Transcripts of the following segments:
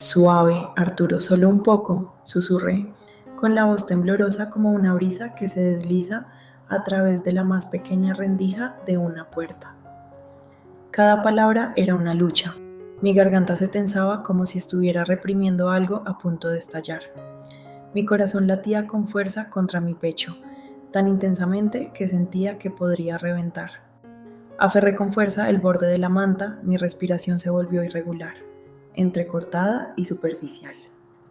Suave, Arturo, solo un poco, susurré, con la voz temblorosa como una brisa que se desliza a través de la más pequeña rendija de una puerta. Cada palabra era una lucha. Mi garganta se tensaba como si estuviera reprimiendo algo a punto de estallar. Mi corazón latía con fuerza contra mi pecho, tan intensamente que sentía que podría reventar. Aferré con fuerza el borde de la manta, mi respiración se volvió irregular, entrecortada y superficial.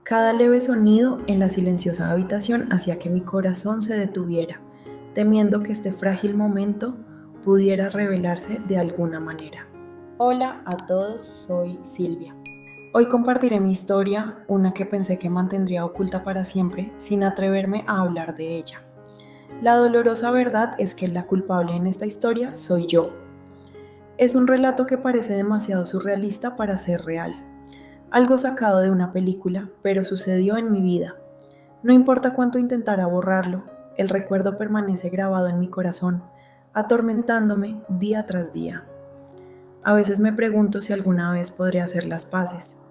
Cada leve sonido en la silenciosa habitación hacía que mi corazón se detuviera, temiendo que este frágil momento pudiera revelarse de alguna manera. Hola a todos, soy Silvia. Hoy compartiré mi historia, una que pensé que mantendría oculta para siempre, sin atreverme a hablar de ella. La dolorosa verdad es que la culpable en esta historia soy yo. Es un relato que parece demasiado surrealista para ser real. Algo sacado de una película, pero sucedió en mi vida. No importa cuánto intentara borrarlo, el recuerdo permanece grabado en mi corazón, atormentándome día tras día. A veces me pregunto si alguna vez podré hacer las paces,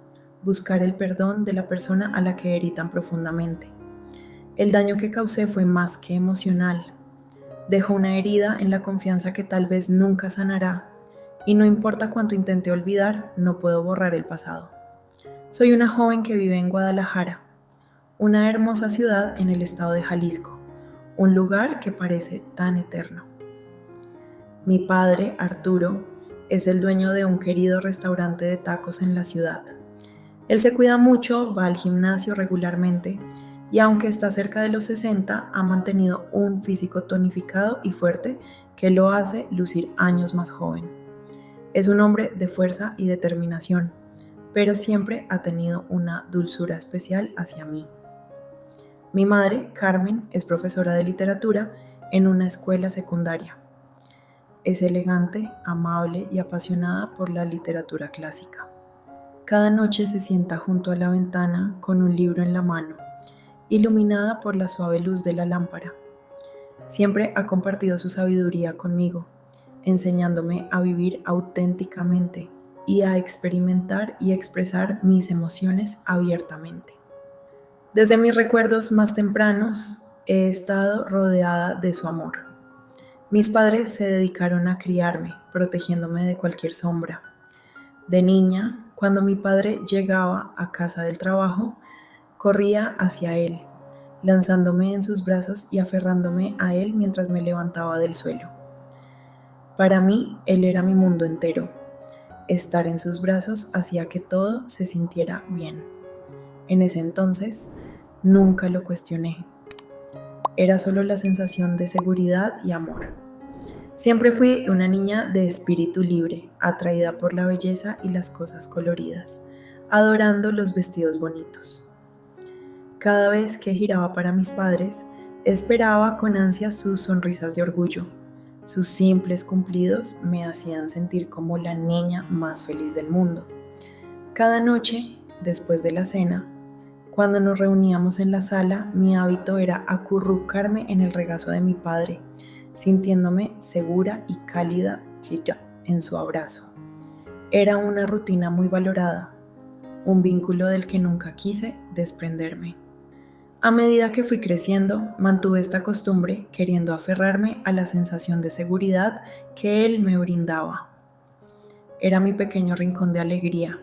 buscar el perdón de la persona a la que herí tan profundamente. El daño que causé fue más que emocional. Dejó una herida en la confianza que tal vez nunca sanará, y no importa cuánto intente olvidar, no puedo borrar el pasado. Soy una joven que vive en Guadalajara, una hermosa ciudad en el estado de Jalisco, un lugar que parece tan eterno. Mi padre, Arturo, es el dueño de un querido restaurante de tacos en la ciudad. Él se cuida mucho, va al gimnasio regularmente y aunque está cerca de los 60, ha mantenido un físico tonificado y fuerte que lo hace lucir años más joven. Es un hombre de fuerza y determinación, pero siempre ha tenido una dulzura especial hacia mí. Mi madre, Carmen, es profesora de literatura en una escuela secundaria. Es elegante, amable y apasionada por la literatura clásica. Cada noche se sienta junto a la ventana con un libro en la mano, iluminada por la suave luz de la lámpara. Siempre ha compartido su sabiduría conmigo, enseñándome a vivir auténticamente y a experimentar y expresar mis emociones abiertamente. Desde mis recuerdos más tempranos he estado rodeada de su amor. Mis padres se dedicaron a criarme, protegiéndome de cualquier sombra. De niña, cuando mi padre llegaba a casa del trabajo, corría hacia él, lanzándome en sus brazos y aferrándome a él mientras me levantaba del suelo. Para mí, él era mi mundo entero. Estar en sus brazos hacía que todo se sintiera bien. En ese entonces, nunca lo cuestioné. Era solo la sensación de seguridad y amor. Siempre fui una niña de espíritu libre, atraída por la belleza y las cosas coloridas, adorando los vestidos bonitos. Cada vez que giraba para mis padres, esperaba con ansia sus sonrisas de orgullo. Sus simples cumplidos me hacían sentir como la niña más feliz del mundo. Cada noche, después de la cena, cuando nos reuníamos en la sala, mi hábito era acurrucarme en el regazo de mi padre, sintiéndome segura y cálida en su abrazo. Era una rutina muy valorada, un vínculo del que nunca quise desprenderme. A medida que fui creciendo, mantuve esta costumbre queriendo aferrarme a la sensación de seguridad que él me brindaba. Era mi pequeño rincón de alegría,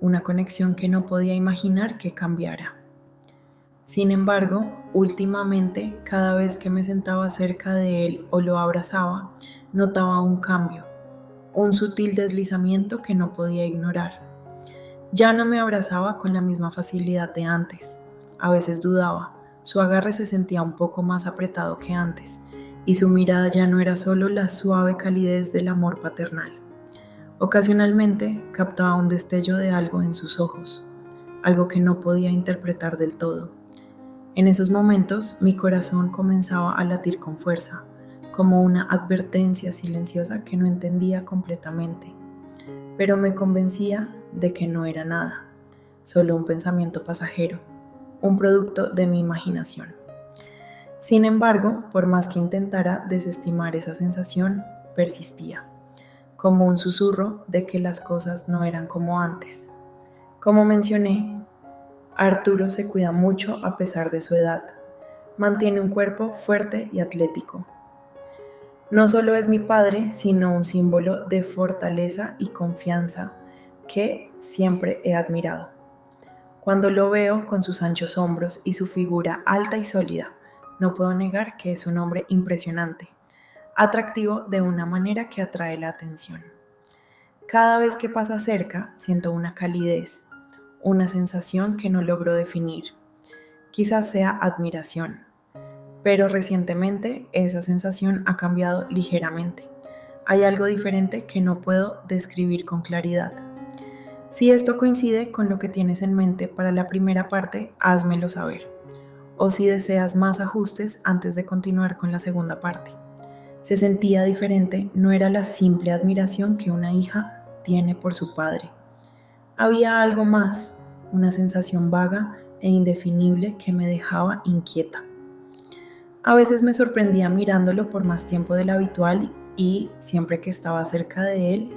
una conexión que no podía imaginar que cambiara. Sin embargo, últimamente, cada vez que me sentaba cerca de él o lo abrazaba, notaba un cambio, un sutil deslizamiento que no podía ignorar. Ya no me abrazaba con la misma facilidad de antes. A veces dudaba, su agarre se sentía un poco más apretado que antes, y su mirada ya no era solo la suave calidez del amor paternal. Ocasionalmente captaba un destello de algo en sus ojos, algo que no podía interpretar del todo. En esos momentos mi corazón comenzaba a latir con fuerza, como una advertencia silenciosa que no entendía completamente, pero me convencía de que no era nada, solo un pensamiento pasajero, un producto de mi imaginación. Sin embargo, por más que intentara desestimar esa sensación, persistía, como un susurro de que las cosas no eran como antes. Como mencioné, Arturo se cuida mucho a pesar de su edad. Mantiene un cuerpo fuerte y atlético. No solo es mi padre, sino un símbolo de fortaleza y confianza que siempre he admirado. Cuando lo veo con sus anchos hombros y su figura alta y sólida, no puedo negar que es un hombre impresionante, atractivo de una manera que atrae la atención. Cada vez que pasa cerca, siento una calidez, una sensación que no logro definir. Quizás sea admiración, pero recientemente esa sensación ha cambiado ligeramente. Hay algo diferente que no puedo describir con claridad. Si esto coincide con lo que tienes en mente para la primera parte, házmelo saber. O si deseas más ajustes antes de continuar con la segunda parte. Se sentía diferente, no era la simple admiración que una hija tiene por su padre. Había algo más, una sensación vaga e indefinible que me dejaba inquieta. A veces me sorprendía mirándolo por más tiempo del habitual y siempre que estaba cerca de él,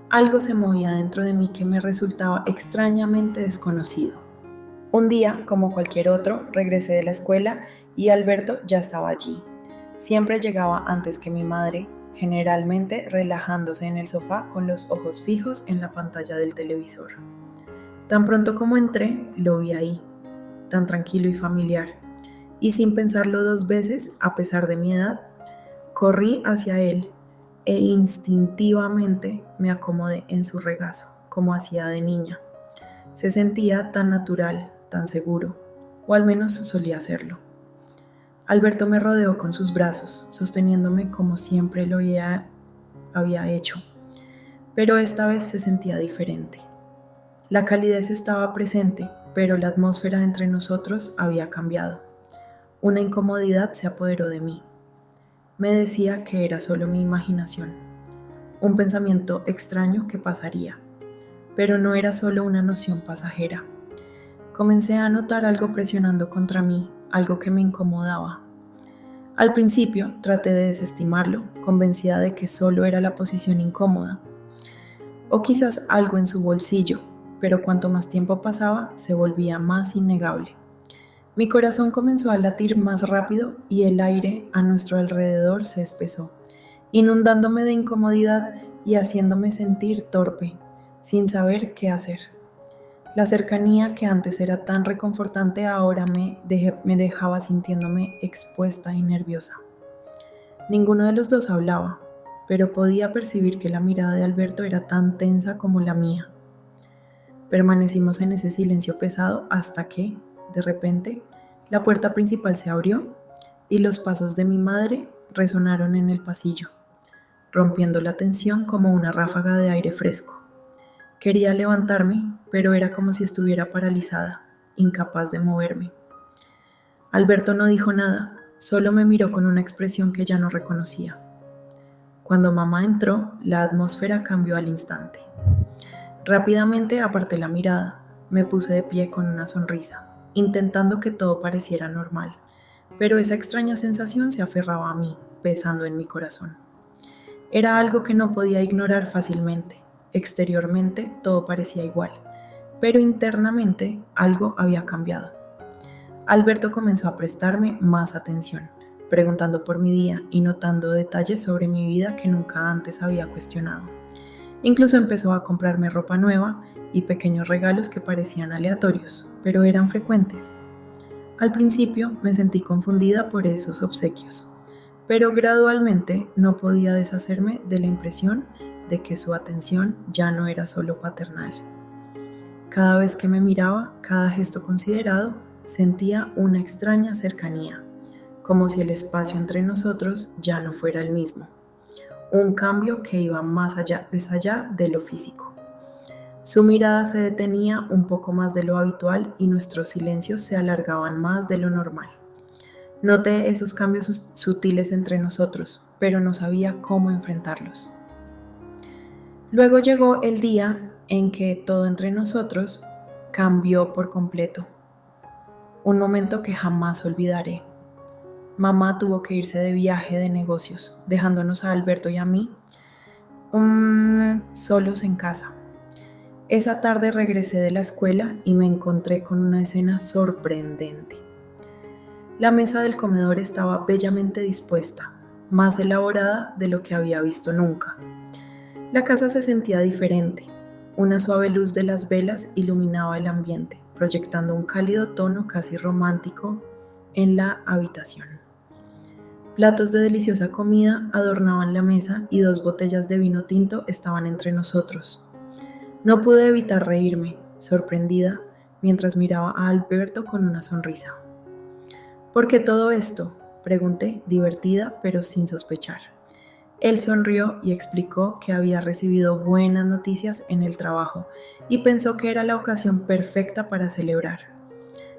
algo se movía dentro de mí que me resultaba extrañamente desconocido. Un día, como cualquier otro, regresé de la escuela y Alberto ya estaba allí. Siempre llegaba antes que mi madre, generalmente relajándose en el sofá con los ojos fijos en la pantalla del televisor. Tan pronto como entré, lo vi ahí, tan tranquilo y familiar, y sin pensarlo dos veces, a pesar de mi edad, corrí hacia él e instintivamente me acomodé en su regazo, como hacía de niña. Se sentía tan natural, tan seguro, o al menos solía serlo. Alberto me rodeó con sus brazos, sosteniéndome como siempre lo había hecho, pero esta vez se sentía diferente. La calidez estaba presente, pero la atmósfera entre nosotros había cambiado. Una incomodidad se apoderó de mí. Me decía que era solo mi imaginación, un pensamiento extraño que pasaría, pero no era solo una noción pasajera. Comencé a notar algo presionando contra mí, algo que me incomodaba. Al principio traté de desestimarlo, convencida de que solo era la posición incómoda, o quizás algo en su bolsillo, pero cuanto más tiempo pasaba, se volvía más innegable. Mi corazón comenzó a latir más rápido y el aire a nuestro alrededor se espesó, inundándome de incomodidad y haciéndome sentir torpe, sin saber qué hacer. La cercanía que antes era tan reconfortante ahora me dejaba sintiéndome expuesta y nerviosa. Ninguno de los dos hablaba, pero podía percibir que la mirada de Alberto era tan tensa como la mía. Permanecimos en ese silencio pesado hasta que, de repente, la puerta principal se abrió y los pasos de mi madre resonaron en el pasillo, rompiendo la tensión como una ráfaga de aire fresco. Quería levantarme, pero era como si estuviera paralizada, incapaz de moverme. Alberto no dijo nada, solo me miró con una expresión que ya no reconocía. Cuando mamá entró, la atmósfera cambió al instante. Rápidamente aparté la mirada, me puse de pie con una sonrisa, intentando que todo pareciera normal, pero esa extraña sensación se aferraba a mí, pesando en mi corazón. Era algo que no podía ignorar fácilmente. Exteriormente todo parecía igual, pero internamente algo había cambiado. Alberto comenzó a prestarme más atención, preguntando por mi día y notando detalles sobre mi vida que nunca antes había cuestionado. Incluso empezó a comprarme ropa nueva y pequeños regalos que parecían aleatorios, pero eran frecuentes. Al principio me sentí confundida por esos obsequios, pero gradualmente no podía deshacerme de la impresión de que su atención ya no era solo paternal. Cada vez que me miraba, cada gesto considerado, sentía una extraña cercanía, como si el espacio entre nosotros ya no fuera el mismo. Un cambio que iba más allá de lo físico. Su mirada se detenía un poco más de lo habitual y nuestros silencios se alargaban más de lo normal. Noté esos cambios sutiles entre nosotros, pero no sabía cómo enfrentarlos. Luego llegó el día en que todo entre nosotros cambió por completo. Un momento que jamás olvidaré. Mamá tuvo que irse de viaje de negocios, dejándonos a Alberto y a mí solos en casa. Esa tarde regresé de la escuela y me encontré con una escena sorprendente. La mesa del comedor estaba bellamente dispuesta, más elaborada de lo que había visto nunca. La casa se sentía diferente. Una suave luz de las velas iluminaba el ambiente, proyectando un cálido tono casi romántico en la habitación. Platos de deliciosa comida adornaban la mesa y 2 botellas de vino tinto estaban entre nosotros. No pude evitar reírme, sorprendida, mientras miraba a Alberto con una sonrisa. ¿Por qué todo esto?, pregunté, divertida pero sin sospechar. Él sonrió y explicó que había recibido buenas noticias en el trabajo y pensó que era la ocasión perfecta para celebrar.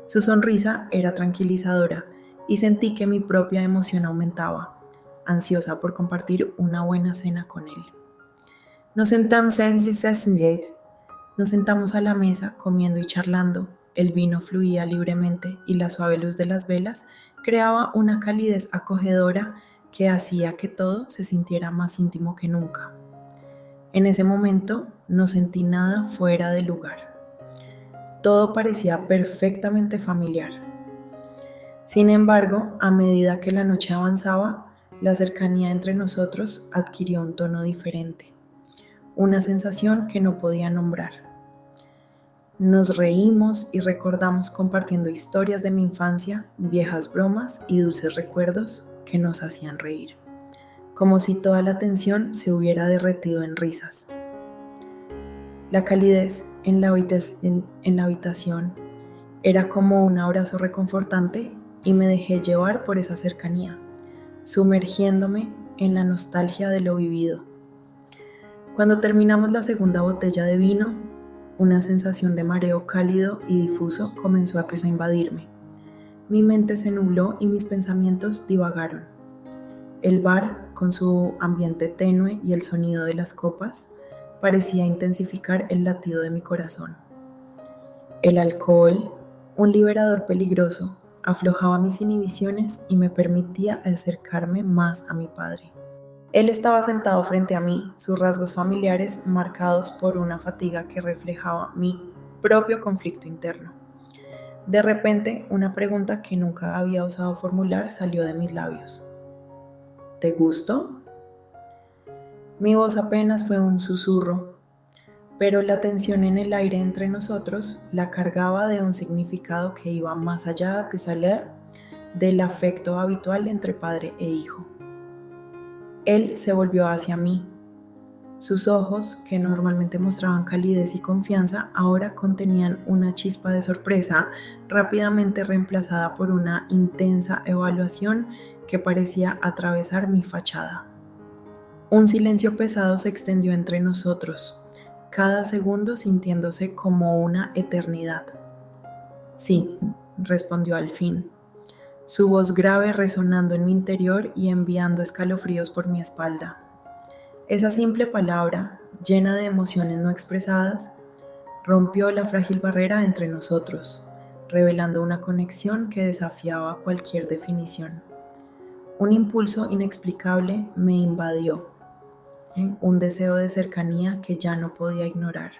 Su sonrisa era tranquilizadora y sentí que mi propia emoción aumentaba, ansiosa por compartir una buena cena con él. Nos sentamos a la mesa comiendo y charlando. El vino fluía libremente y la suave luz de las velas creaba una calidez acogedora que hacía que todo se sintiera más íntimo que nunca. En ese momento no sentí nada fuera de lugar. Todo parecía perfectamente familiar. Sin embargo, a medida que la noche avanzaba, la cercanía entre nosotros adquirió un tono diferente, una sensación que no podía nombrar. Nos reímos y recordamos compartiendo historias de mi infancia, viejas bromas y dulces recuerdos que nos hacían reír, como si toda la tensión se hubiera derretido en risas. La calidez en la habitación era como un abrazo reconfortante y me dejé llevar por esa cercanía, sumergiéndome en la nostalgia de lo vivido. Cuando terminamos la segunda botella de vino, una sensación de mareo cálido y difuso comenzó a invadirme. Mi mente se nubló y mis pensamientos divagaron. El bar, con su ambiente tenue y el sonido de las copas, parecía intensificar el latido de mi corazón. El alcohol, un liberador peligroso, aflojaba mis inhibiciones y me permitía acercarme más a mi padre. Él estaba sentado frente a mí, sus rasgos familiares marcados por una fatiga que reflejaba mi propio conflicto interno. De repente, una pregunta que nunca había osado formular salió de mis labios. ¿Te gustó? Mi voz apenas fue un susurro, pero la tensión en el aire entre nosotros la cargaba de un significado que iba más allá del afecto habitual entre padre e hijo. Él se volvió hacia mí. Sus ojos, que normalmente mostraban calidez y confianza, ahora contenían una chispa de sorpresa, rápidamente reemplazada por una intensa evaluación que parecía atravesar mi fachada. Un silencio pesado se extendió entre nosotros, cada segundo sintiéndose como una eternidad. Sí, respondió al fin, su voz grave resonando en mi interior y enviando escalofríos por mi espalda. Esa simple palabra, llena de emociones no expresadas, rompió la frágil barrera entre nosotros, revelando una conexión que desafiaba cualquier definición. Un impulso inexplicable me invadió, un deseo de cercanía que ya no podía ignorar.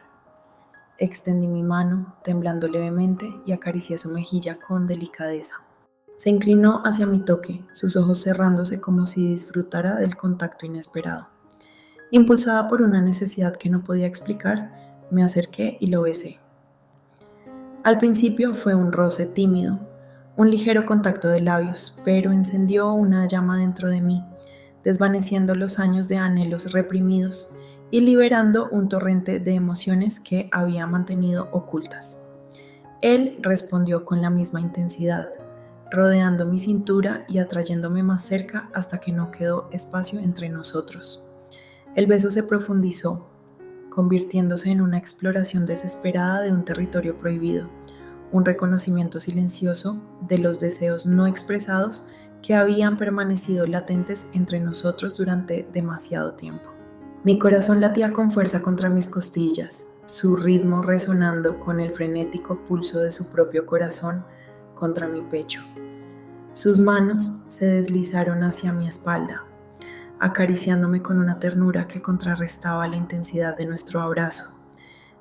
Extendí mi mano, temblando levemente, y acaricié su mejilla con delicadeza. Se inclinó hacia mi toque, sus ojos cerrándose como si disfrutara del contacto inesperado. Impulsada por una necesidad que no podía explicar, me acerqué y lo besé. Al principio fue un roce tímido, un ligero contacto de labios, pero encendió una llama dentro de mí, desvaneciendo los años de anhelos reprimidos y liberando un torrente de emociones que había mantenido ocultas. Él respondió con la misma intensidad, rodeando mi cintura y atrayéndome más cerca hasta que no quedó espacio entre nosotros. El beso se profundizó, convirtiéndose en una exploración desesperada de un territorio prohibido, un reconocimiento silencioso de los deseos no expresados que habían permanecido latentes entre nosotros durante demasiado tiempo. Mi corazón latía con fuerza contra mis costillas, su ritmo resonando con el frenético pulso de su propio corazón contra mi pecho. Sus manos se deslizaron hacia mi espalda, acariciándome con una ternura que contrarrestaba la intensidad de nuestro abrazo.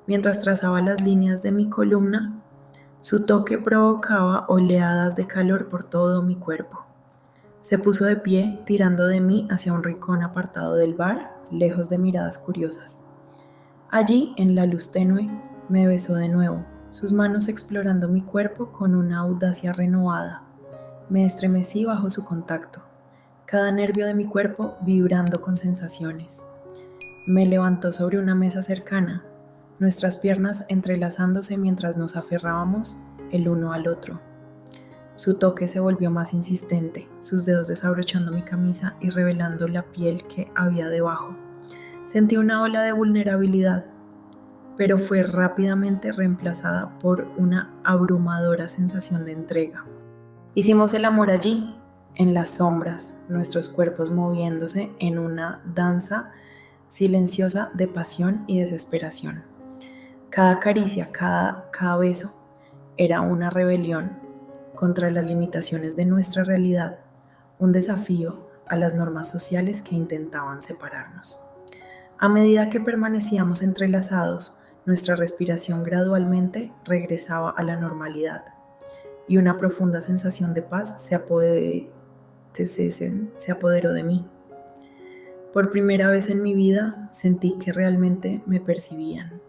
Mientras trazaba las líneas de mi columna, su toque provocaba oleadas de calor por todo mi cuerpo. Se puso de pie, tirando de mí hacia un rincón apartado del bar, lejos de miradas curiosas. Allí, en la luz tenue, me besó de nuevo, sus manos explorando mi cuerpo con una audacia renovada. Me estremecí bajo su contacto, cada nervio de mi cuerpo vibrando con sensaciones. Me levantó sobre una mesa cercana, nuestras piernas entrelazándose mientras nos aferrábamos el uno al otro. Su toque se volvió más insistente, sus dedos desabrochando mi camisa y revelando la piel que había debajo. Sentí una ola de vulnerabilidad, pero fue rápidamente reemplazada por una abrumadora sensación de entrega. Hicimos el amor allí, en las sombras, nuestros cuerpos moviéndose en una danza silenciosa de pasión y desesperación. Cada caricia, cada beso era una rebelión contra las limitaciones de nuestra realidad, un desafío a las normas sociales que intentaban separarnos. A medida que permanecíamos entrelazados, nuestra respiración gradualmente regresaba a la normalidad y una profunda sensación de paz se apoderó de mí. Por primera vez en mi vida sentí que realmente me percibían.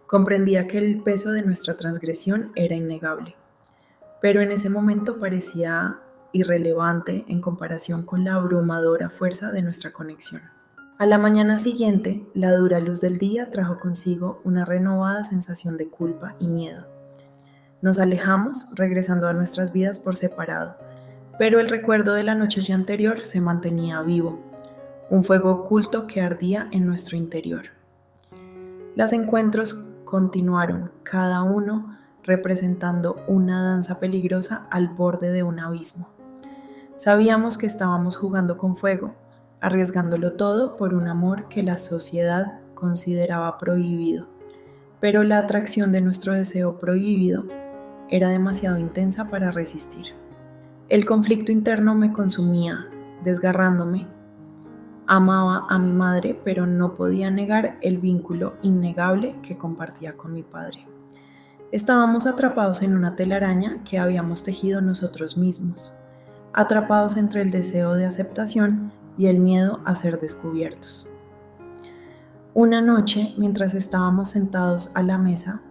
Comprendía que el peso de nuestra transgresión era innegable, pero en ese momento parecía irrelevante en comparación con la abrumadora fuerza de nuestra conexión. A la mañana siguiente, la dura luz del día trajo consigo una renovada sensación de culpa y miedo. Nos alejamos, regresando a nuestras vidas por separado, pero el recuerdo de la noche anterior se mantenía vivo, un fuego oculto que ardía en nuestro interior. Los encuentros continuaron, cada uno representando una danza peligrosa al borde de un abismo. Sabíamos que estábamos jugando con fuego, arriesgándolo todo por un amor que la sociedad consideraba prohibido, pero la atracción de nuestro deseo prohibido era demasiado intensa para resistir. El conflicto interno me consumía, desgarrándome. Amaba a mi madre, pero no podía negar el vínculo innegable que compartía con mi padre. Estábamos atrapados en una telaraña que habíamos tejido nosotros mismos, atrapados entre el deseo de aceptación y el miedo a ser descubiertos. Una noche, mientras estábamos sentados a la mesa,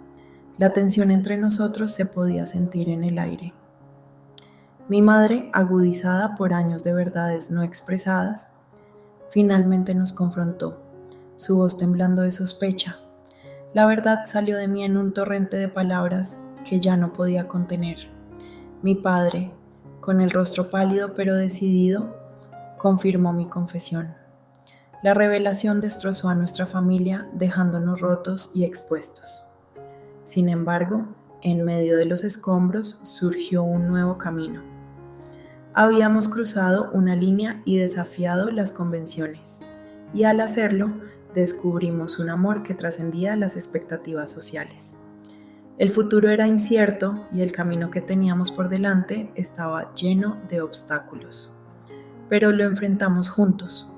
la tensión entre nosotros se podía sentir en el aire. Mi madre, agudizada por años de verdades no expresadas, finalmente nos confrontó, su voz temblando de sospecha. La verdad salió de mí en un torrente de palabras que ya no podía contener. Mi padre, con el rostro pálido pero decidido, confirmó mi confesión. La revelación destrozó a nuestra familia, dejándonos rotos y expuestos. Sin embargo, en medio de los escombros surgió un nuevo camino. Habíamos cruzado una línea y desafiado las convenciones, y al hacerlo, descubrimos un amor que trascendía las expectativas sociales. El futuro era incierto y el camino que teníamos por delante estaba lleno de obstáculos. Pero lo enfrentamos juntos,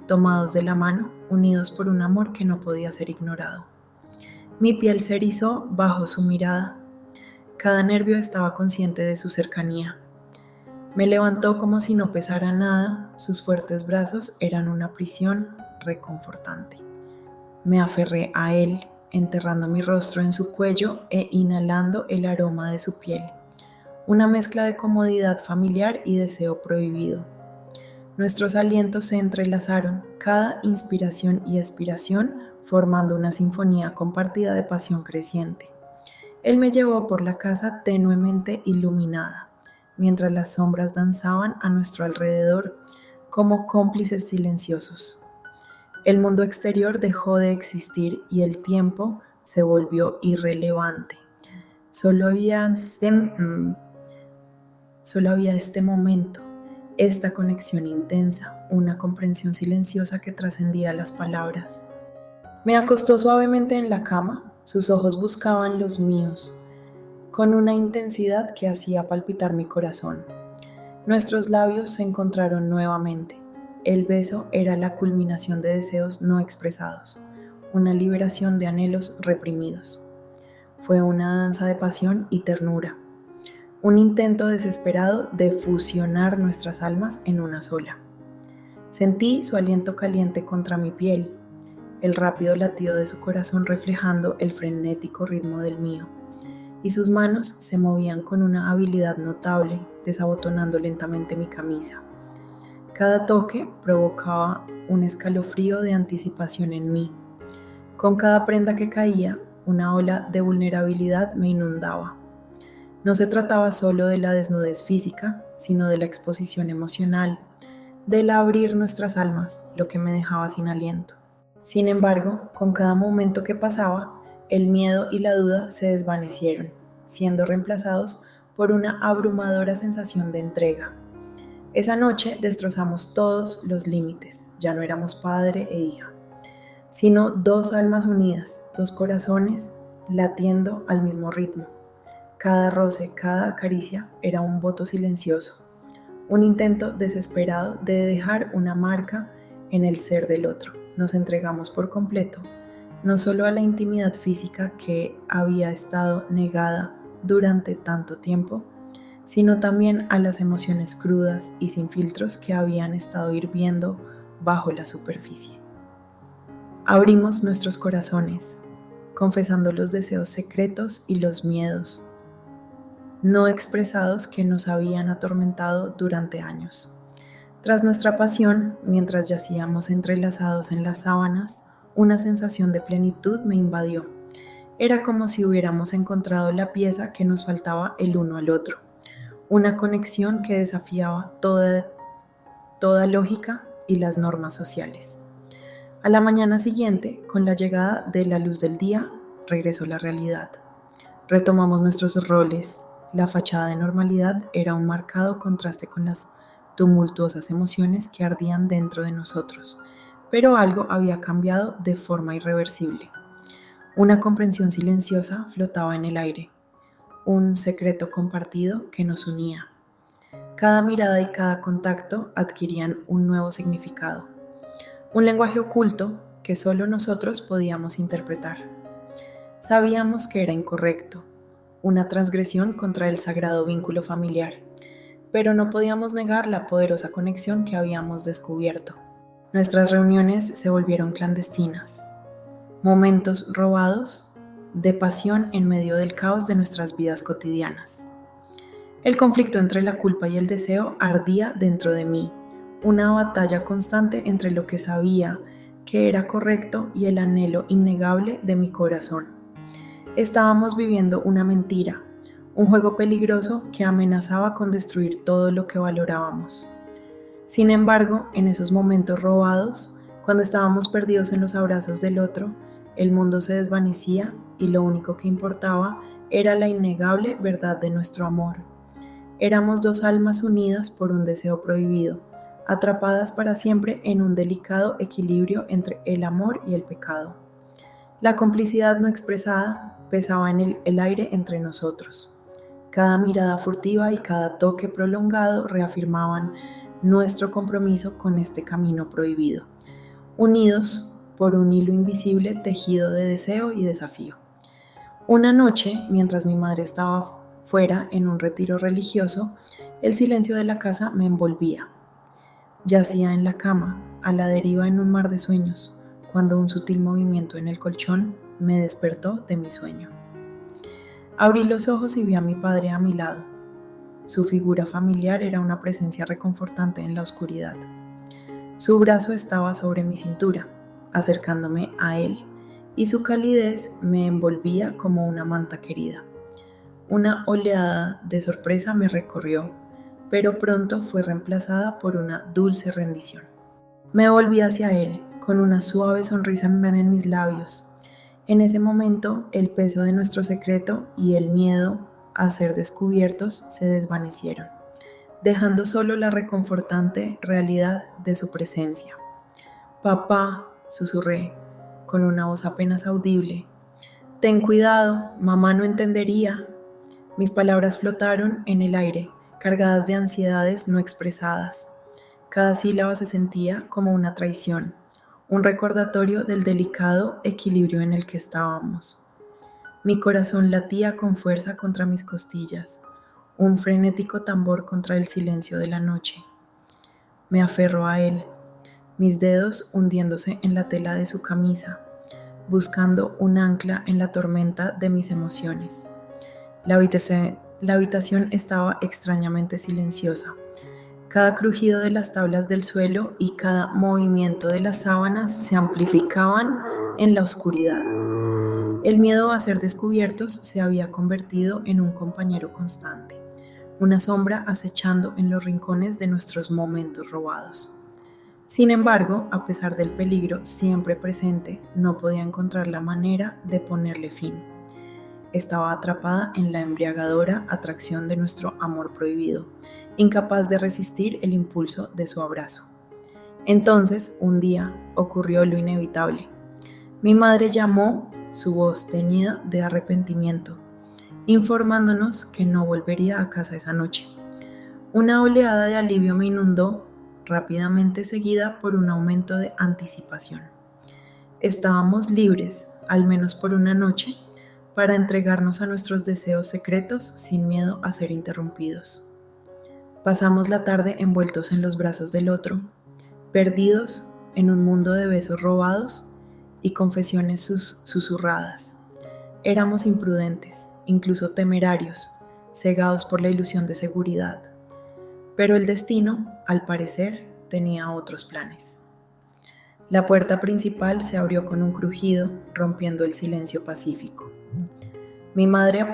tomados de la mano, unidos por un amor que no podía ser ignorado. Mi piel se erizó bajo su mirada. Cada nervio estaba consciente de su cercanía. Me levantó como si no pesara nada, sus fuertes brazos eran una prisión reconfortante. Me aferré a él, enterrando mi rostro en su cuello e inhalando el aroma de su piel, una mezcla de comodidad familiar y deseo prohibido. Nuestros alientos se entrelazaron, cada inspiración y expiración formando una sinfonía compartida de pasión creciente. Él me llevó por la casa tenuemente iluminada, mientras las sombras danzaban a nuestro alrededor como cómplices silenciosos. El mundo exterior dejó de existir y el tiempo se volvió irrelevante. Solo había este momento, esta conexión intensa, una comprensión silenciosa que trascendía las palabras. Me acostó suavemente en la cama, sus ojos buscaban los míos, con una intensidad que hacía palpitar mi corazón. Nuestros labios se encontraron nuevamente. El beso era la culminación de deseos no expresados, una liberación de anhelos reprimidos. Fue una danza de pasión y ternura, un intento desesperado de fusionar nuestras almas en una sola. Sentí su aliento caliente contra mi piel, el rápido latido de su corazón reflejando el frenético ritmo del mío, y sus manos se movían con una habilidad notable, desabotonando lentamente mi camisa. Cada toque provocaba un escalofrío de anticipación en mí. Con cada prenda que caía, una ola de vulnerabilidad me inundaba. No se trataba solo de la desnudez física, sino de la exposición emocional, del abrir nuestras almas, lo que me dejaba sin aliento. Sin embargo, con cada momento que pasaba, el miedo y la duda se desvanecieron, siendo reemplazados por una abrumadora sensación de entrega. Esa noche destrozamos todos los límites, ya no éramos padre e hija, sino dos almas unidas, dos corazones latiendo al mismo ritmo. Cada roce, cada caricia era un voto silencioso, un intento desesperado de dejar una marca en el ser del otro. Nos entregamos por completo, no solo a la intimidad física que había estado negada durante tanto tiempo, sino también a las emociones crudas y sin filtros que habían estado hirviendo bajo la superficie. Abrimos nuestros corazones, confesando los deseos secretos y los miedos no expresados que nos habían atormentado durante años. Tras nuestra pasión, mientras yacíamos entrelazados en las sábanas, una sensación de plenitud me invadió. Era como si hubiéramos encontrado la pieza que nos faltaba el uno al otro, una conexión que desafiaba toda lógica y las normas sociales. A la mañana siguiente, con la llegada de la luz del día, regresó la realidad. Retomamos nuestros roles. La fachada de normalidad era un marcado contraste con las tumultuosas emociones que ardían dentro de nosotros, pero algo había cambiado de forma irreversible. Una comprensión silenciosa flotaba en el aire, un secreto compartido que nos unía. Cada mirada y cada contacto adquirían un nuevo significado, un lenguaje oculto que solo nosotros podíamos interpretar. Sabíamos que era incorrecto, una transgresión contra el sagrado vínculo familiar, pero no podíamos negar la poderosa conexión que habíamos descubierto. Nuestras reuniones se volvieron clandestinas, momentos robados de pasión en medio del caos de nuestras vidas cotidianas. El conflicto entre la culpa y el deseo ardía dentro de mí, una batalla constante entre lo que sabía que era correcto y el anhelo innegable de mi corazón. Estábamos viviendo una mentira, un juego peligroso que amenazaba con destruir todo lo que valorábamos. Sin embargo, en esos momentos robados, cuando estábamos perdidos en los abrazos del otro, el mundo se desvanecía y lo único que importaba era la innegable verdad de nuestro amor. Éramos dos almas unidas por un deseo prohibido, atrapadas para siempre en un delicado equilibrio entre el amor y el pecado. La complicidad no expresada pesaba en el aire entre nosotros. Cada mirada furtiva y cada toque prolongado reafirmaban nuestro compromiso con este camino prohibido, unidos por un hilo invisible tejido de deseo y desafío. Una noche, mientras mi madre estaba fuera en un retiro religioso, el silencio de la casa me envolvía. Yacía en la cama, a la deriva en un mar de sueños, cuando un sutil movimiento en el colchón me despertó de mi sueño. Abrí los ojos y vi a mi padre a mi lado. Su figura familiar era una presencia reconfortante en la oscuridad. Su brazo estaba sobre mi cintura, acercándome a él, y su calidez me envolvía como una manta querida. Una oleada de sorpresa me recorrió, pero pronto fue reemplazada por una dulce rendición. Me volví hacia él, con una suave sonrisa en mis labios. En ese momento, el peso de nuestro secreto y el miedo a ser descubiertos se desvanecieron, dejando solo la reconfortante realidad de su presencia. «Papá», susurré, con una voz apenas audible. «Ten cuidado, mamá no entendería». Mis palabras flotaron en el aire, cargadas de ansiedades no expresadas. Cada sílaba se sentía como una traición, un recordatorio del delicado equilibrio en el que estábamos. Mi corazón latía con fuerza contra mis costillas, un frenético tambor contra el silencio de la noche. Me aferro a él, mis dedos hundiéndose en la tela de su camisa, buscando un ancla en la tormenta de mis emociones. La habitación estaba extrañamente silenciosa. Cada crujido de las tablas del suelo y cada movimiento de las sábanas se amplificaban en la oscuridad. El miedo a ser descubiertos se había convertido en un compañero constante, una sombra acechando en los rincones de nuestros momentos robados. Sin embargo, a pesar del peligro siempre presente, no podía encontrar la manera de ponerle fin. Estaba atrapada en la embriagadora atracción de nuestro amor prohibido, incapaz de resistir el impulso de su abrazo. Entonces, un día, ocurrió lo inevitable. Mi madre llamó, su voz teñida de arrepentimiento, informándonos que no volvería a casa esa noche. Una oleada de alivio me inundó, rápidamente seguida por un aumento de anticipación. Estábamos libres, al menos por una noche, para entregarnos a nuestros deseos secretos sin miedo a ser interrumpidos. Pasamos la tarde envueltos en los brazos del otro, perdidos en un mundo de besos robados y confesiones susurradas. Éramos imprudentes, incluso temerarios, cegados por la ilusión de seguridad. Pero el destino, al parecer, tenía otros planes. La puerta principal se abrió con un crujido, rompiendo el silencio pacífico. Mi madre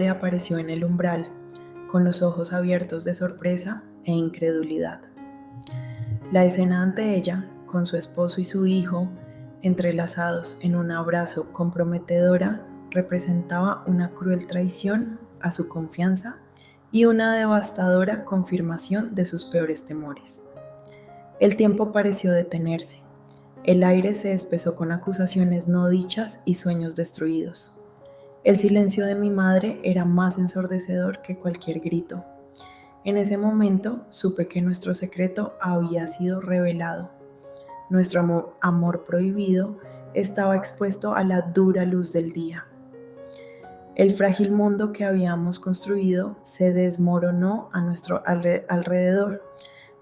apareció en el umbral, con los ojos abiertos de sorpresa e incredulidad. La escena ante ella, con su esposo y su hijo, entrelazados en un abrazo comprometedora, representaba una cruel traición a su confianza y una devastadora confirmación de sus peores temores. El tiempo pareció detenerse. El aire se espesó con acusaciones no dichas y sueños destruidos. El silencio de mi madre era más ensordecedor que cualquier grito. En ese momento supe que nuestro secreto había sido revelado. Nuestro amor prohibido estaba expuesto a la dura luz del día. El frágil mundo que habíamos construido se desmoronó a nuestro alrededor,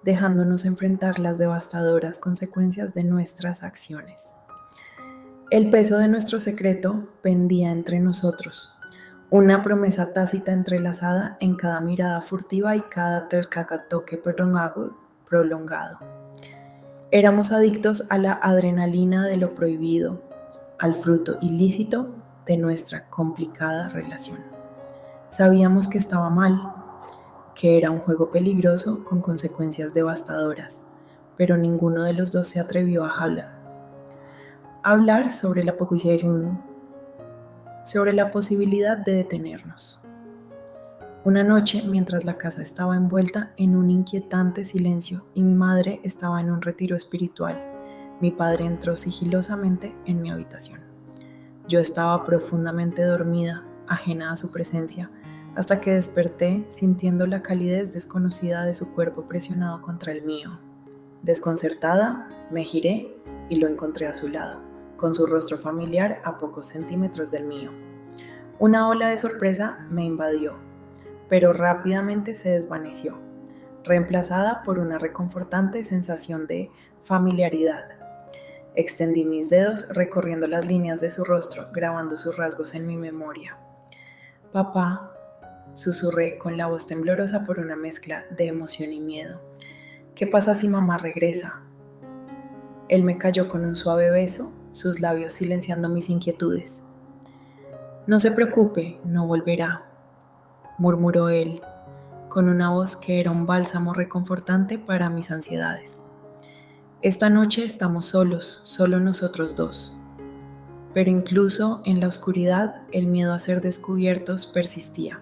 dejándonos enfrentar las devastadoras consecuencias de nuestras acciones. El peso de nuestro secreto pendía entre nosotros, una promesa tácita entrelazada en cada mirada furtiva y cada toque prolongado. Éramos adictos a la adrenalina de lo prohibido, al fruto ilícito de nuestra complicada relación. Sabíamos que estaba mal, que era un juego peligroso con consecuencias devastadoras, pero ninguno de los dos se atrevió a hablar sobre la posibilidad de detenernos. Una noche, mientras la casa estaba envuelta en un inquietante silencio y mi madre estaba en un retiro espiritual, mi padre entró sigilosamente en mi habitación. Yo estaba profundamente dormida, ajena a su presencia, hasta que desperté sintiendo la calidez desconocida de su cuerpo presionado contra el mío. Desconcertada, me giré y lo encontré a su lado, con su rostro familiar a pocos centímetros del mío. Una ola de sorpresa me invadió, pero rápidamente se desvaneció, reemplazada por una reconfortante sensación de familiaridad. Extendí mis dedos recorriendo las líneas de su rostro, grabando sus rasgos en mi memoria. «Papá», susurré con la voz temblorosa por una mezcla de emoción y miedo. «¿Qué pasa si mamá regresa?» Él me cayó con un suave beso, sus labios silenciando mis inquietudes. «No se preocupe, no volverá», murmuró él, con una voz que era un bálsamo reconfortante para mis ansiedades. «Esta noche estamos solos, solo nosotros dos». Pero incluso en la oscuridad, el miedo a ser descubiertos persistía,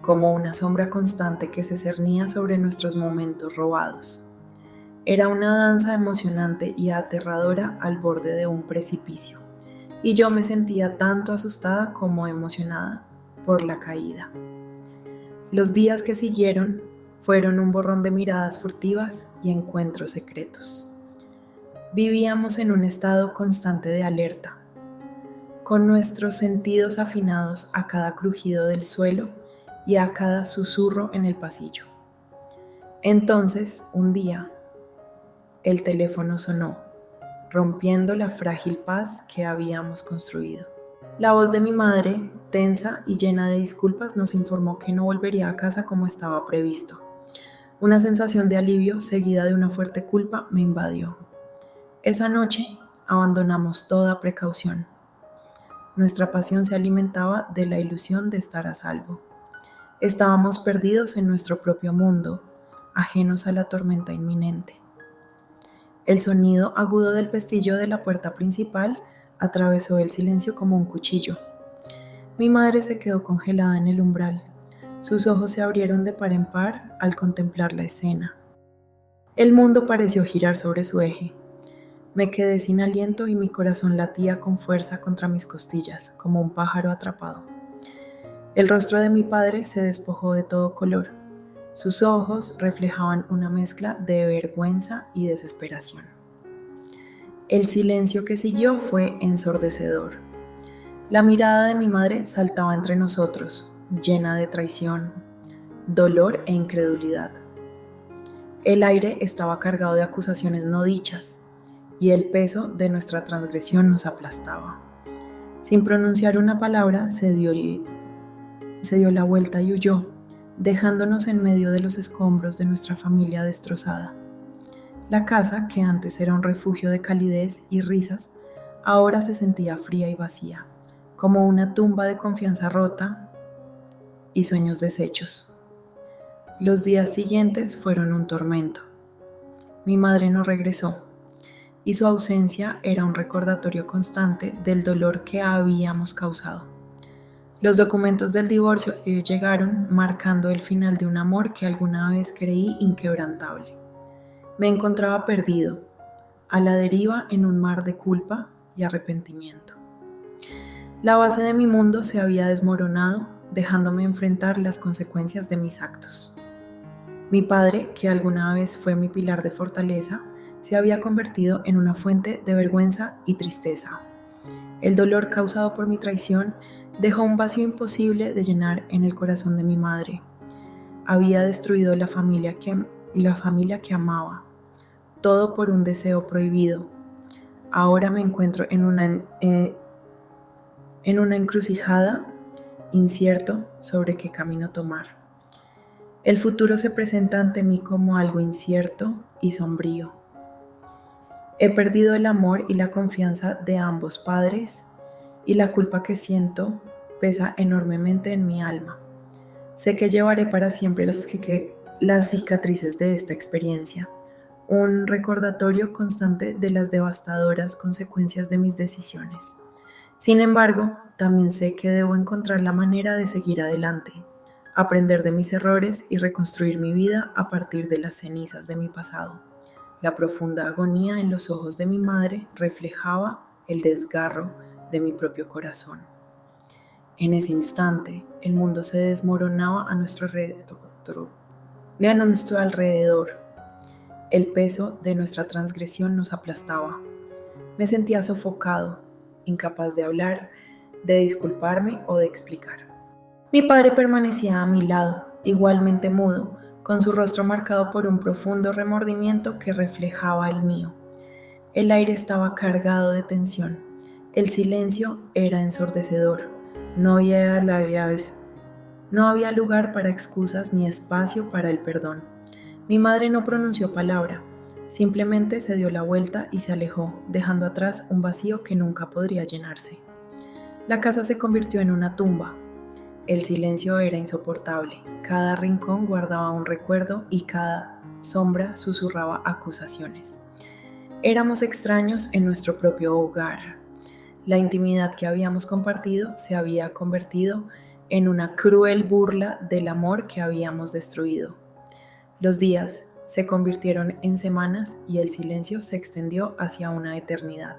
como una sombra constante que se cernía sobre nuestros momentos robados. Era una danza emocionante y aterradora al borde de un precipicio, y yo me sentía tanto asustada como emocionada por la caída. Los días que siguieron Fueron un borrón de miradas furtivas y encuentros secretos. Vivíamos en un estado constante de alerta, con nuestros sentidos afinados a cada crujido del suelo y a cada susurro en el pasillo. Entonces, un día, el teléfono sonó, rompiendo la frágil paz que habíamos construido. La voz de mi madre, tensa y llena de disculpas, nos informó que no volvería a casa como estaba previsto. Una sensación de alivio, seguida de una fuerte culpa, me invadió. Esa noche, abandonamos toda precaución. Nuestra pasión se alimentaba de la ilusión de estar a salvo. Estábamos perdidos en nuestro propio mundo, ajenos a la tormenta inminente. El sonido agudo del pestillo de la puerta principal atravesó el silencio como un cuchillo. Mi madre se quedó congelada en el umbral. Sus ojos se abrieron de par en par al contemplar la escena. El mundo pareció girar sobre su eje. Me quedé sin aliento y mi corazón latía con fuerza contra mis costillas, como un pájaro atrapado. El rostro de mi padre se despojó de todo color. Sus ojos reflejaban una mezcla de vergüenza y desesperación. El silencio que siguió fue ensordecedor. La mirada de mi madre saltaba entre nosotros, llena de traición, dolor e incredulidad. El aire estaba cargado de acusaciones no dichas, y el peso de nuestra transgresión nos aplastaba. Sin pronunciar una palabra, se dio la vuelta y huyó, dejándonos en medio de los escombros de nuestra familia destrozada. La casa, que antes era un refugio de calidez y risas, ahora se sentía fría y vacía, como una tumba de confianza rota y sueños deshechos. Los días siguientes fueron un tormento. Mi madre no regresó, y su ausencia era un recordatorio constante del dolor que habíamos causado. Los documentos del divorcio llegaron marcando el final de un amor que alguna vez creí inquebrantable. Me encontraba perdido, a la deriva en un mar de culpa y arrepentimiento. La base de mi mundo se había desmoronado, dejándome enfrentar las consecuencias de mis actos. Mi padre, que alguna vez fue mi pilar de fortaleza, se había convertido en una fuente de vergüenza y tristeza. El dolor causado por mi traición dejó un vacío imposible de llenar en el corazón de mi madre. Había destruido la familia que amaba, todo por un deseo prohibido. Ahora me encuentro en una encrucijada, incierto sobre qué camino tomar. El futuro se presenta ante mí como algo incierto y sombrío. He perdido el amor y la confianza de ambos padres, y la culpa que siento pesa enormemente en mi alma. Sé que llevaré para siempre las cicatrices de esta experiencia, un recordatorio constante de las devastadoras consecuencias de mis decisiones. Sin embargo, también sé que debo encontrar la manera de seguir adelante, aprender de mis errores y reconstruir mi vida a partir de las cenizas de mi pasado. La profunda agonía en los ojos de mi madre reflejaba el desgarro de mi propio corazón. En ese instante, el mundo se desmoronaba a nuestro alrededor. El peso de nuestra transgresión nos aplastaba. Me sentía sofocado, incapaz de hablar, de disculparme o de explicar. Mi padre permanecía a mi lado, igualmente mudo, con su rostro marcado por un profundo remordimiento que reflejaba el mío. El aire estaba cargado de tensión. El silencio era ensordecedor. No había lugar para excusas ni espacio para el perdón. Mi madre no pronunció palabra, simplemente se dio la vuelta y se alejó, dejando atrás un vacío que nunca podría llenarse. La casa se convirtió en una tumba. El silencio era insoportable. Cada rincón guardaba un recuerdo y cada sombra susurraba acusaciones. Éramos extraños en nuestro propio hogar. La intimidad que habíamos compartido se había convertido en una cruel burla del amor que habíamos destruido. Los días se convirtieron en semanas y el silencio se extendió hacia una eternidad.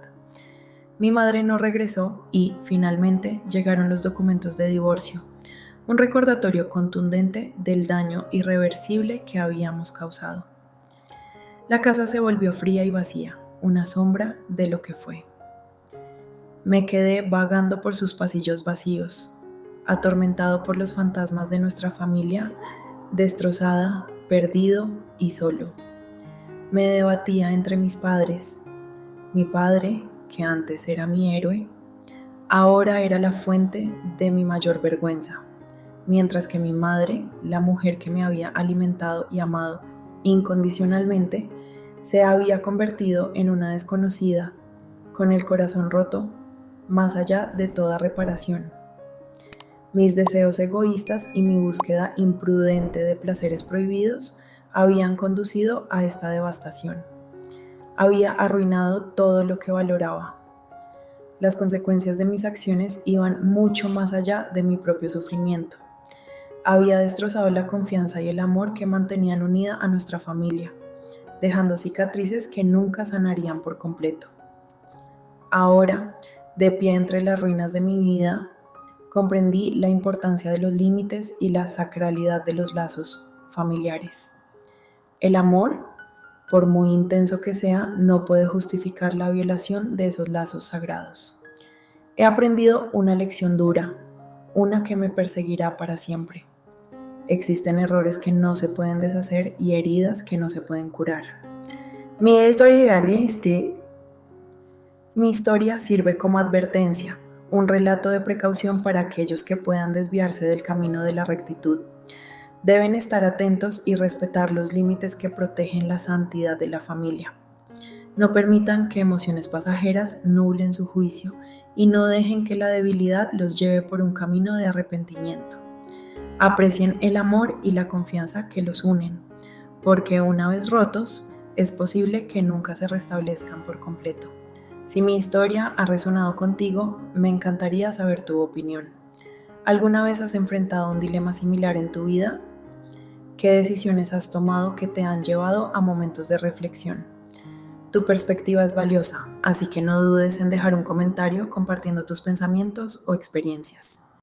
Mi madre no regresó y, finalmente, llegaron los documentos de divorcio. un recordatorio contundente del daño irreversible que habíamos causado. La casa se volvió fría y vacía, una sombra de lo que fue. Me quedé vagando por sus pasillos vacíos, atormentado por los fantasmas de nuestra familia, destrozada, perdido y solo. Me debatía entre mis padres. Mi padre, que antes era mi héroe, ahora era la fuente de mi mayor vergüenza, mientras que mi madre, la mujer que me había alimentado y amado incondicionalmente, se había convertido en una desconocida, con el corazón roto, más allá de toda reparación. Mis deseos egoístas y mi búsqueda imprudente de placeres prohibidos habían conducido a esta devastación. Había arruinado todo lo que valoraba. Las consecuencias de mis acciones iban mucho más allá de mi propio sufrimiento. Había destrozado la confianza y el amor que mantenían unida a nuestra familia, dejando cicatrices que nunca sanarían por completo. Ahora, de pie entre las ruinas de mi vida, comprendí la importancia de los límites y la sacralidad de los lazos familiares. El amor, por muy intenso que sea, no puede justificar la violación de esos lazos sagrados. He aprendido una lección dura, una que me perseguirá para siempre. Existen errores que no se pueden deshacer y heridas que no se pueden curar. Mi historia sirve como advertencia, un relato de precaución para aquellos que puedan desviarse del camino de la rectitud. Deben estar atentos y respetar los límites que protegen la santidad de la familia. No permitan que emociones pasajeras nublen su juicio y no dejen que la debilidad los lleve por un camino de arrepentimiento. Aprecien el amor y la confianza que los unen, porque una vez rotos, es posible que nunca se restablezcan por completo. Si mi historia ha resonado contigo, me encantaría saber tu opinión. ¿Alguna vez has enfrentado un dilema similar en tu vida? ¿Qué decisiones has tomado que te han llevado a momentos de reflexión? Tu perspectiva es valiosa, así que no dudes en dejar un comentario compartiendo tus pensamientos o experiencias.